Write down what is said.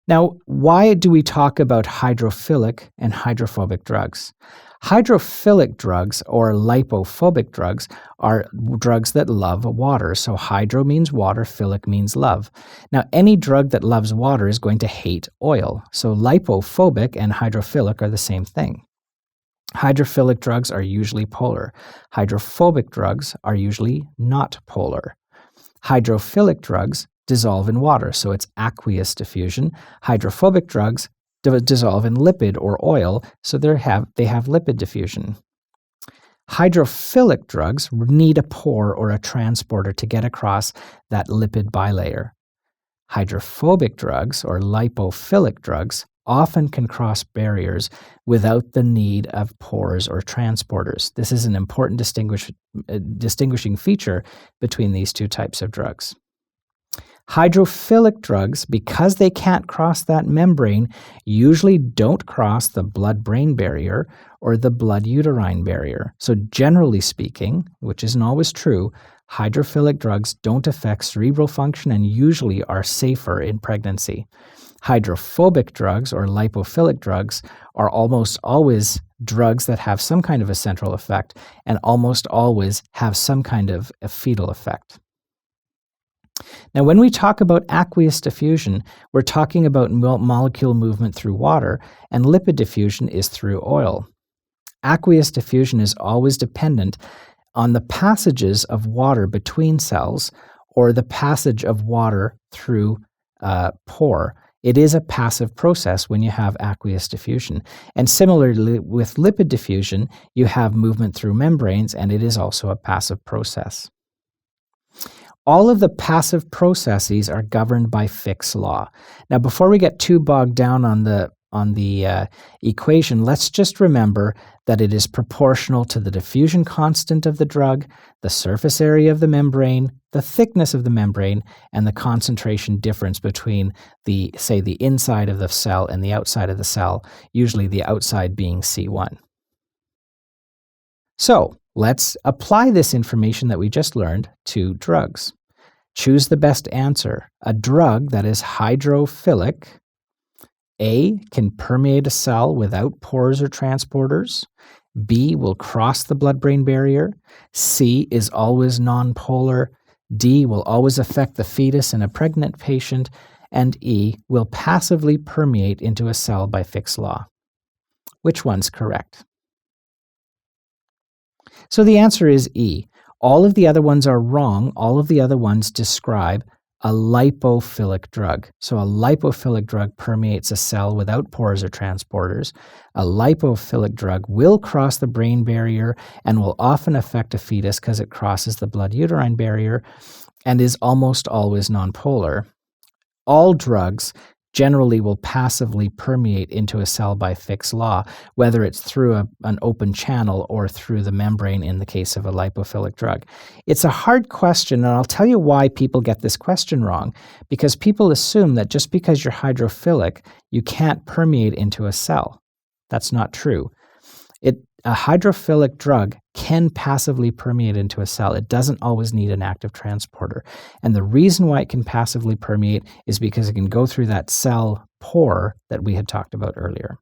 Now, why do we talk about hydrophilic and hydrophobic drugs? Hydrophilic drugs or lipophobic drugs are drugs that love water. So hydro means water, philic means love. Now, any drug that loves water is going to hate oil. So lipophobic and hydrophilic are the same thing. Hydrophilic drugs are usually polar. Hydrophobic drugs are usually not polar. Hydrophilic drugs dissolve in water, so it's aqueous diffusion. Hydrophobic drugs dissolve in lipid or oil, so they have lipid diffusion. Hydrophilic drugs need a pore or a transporter to get across that lipid bilayer. Hydrophobic drugs or lipophilic drugs often can cross barriers without the need of pores or transporters. This is an important distinguishing feature between these two types of drugs. Hydrophilic drugs, because they can't cross that membrane, usually don't cross the blood-brain barrier or the blood-uterine barrier. So generally speaking, which isn't always true, hydrophilic drugs don't affect cerebral function and usually are safer in pregnancy. Hydrophobic drugs or lipophilic drugs are almost always drugs that have some kind of a central effect and almost always have some kind of a fetal effect. Now, when we talk about aqueous diffusion, we're talking about molecule movement through water, and lipid diffusion is through oil. Aqueous diffusion is always dependent on the passages of water between cells or the passage of water through pore. It is a passive process when you have aqueous diffusion. And similarly with lipid diffusion, you have movement through membranes, and it is also a passive process. All of the passive processes are governed by Fick's law. Now, before we get too bogged down on the equation, let's just remember that it is proportional to the diffusion constant of the drug, the surface area of the membrane, the thickness of the membrane, and the concentration difference between the inside of the cell and the outside of the cell, usually the outside being C1. So, let's apply this information that we just learned to drugs. Choose the best answer. A drug that is hydrophilic, A, can permeate a cell without pores or transporters. B, will cross the blood-brain barrier. C, is always nonpolar. D, will always affect the fetus in a pregnant patient. And E, will passively permeate into a cell by Fick's law. Which one's correct? So the answer is E. All of the other ones are wrong. All of the other ones describe a lipophilic drug. So a lipophilic drug permeates a cell without pores or transporters. A lipophilic drug will cross the brain barrier and will often affect a fetus because it crosses the blood-uterine barrier and is almost always nonpolar. All drugs generally will passively permeate into a cell by Fick's law, whether it's through an open channel or through the membrane in the case of a lipophilic drug. It's a hard question, and I'll tell you why people get this question wrong, because people assume that just because you're hydrophilic, you can't permeate into a cell. That's not true. A hydrophilic drug can passively permeate into a cell. It doesn't always need an active transporter. And the reason why it can passively permeate is because it can go through that cell pore that we had talked about earlier.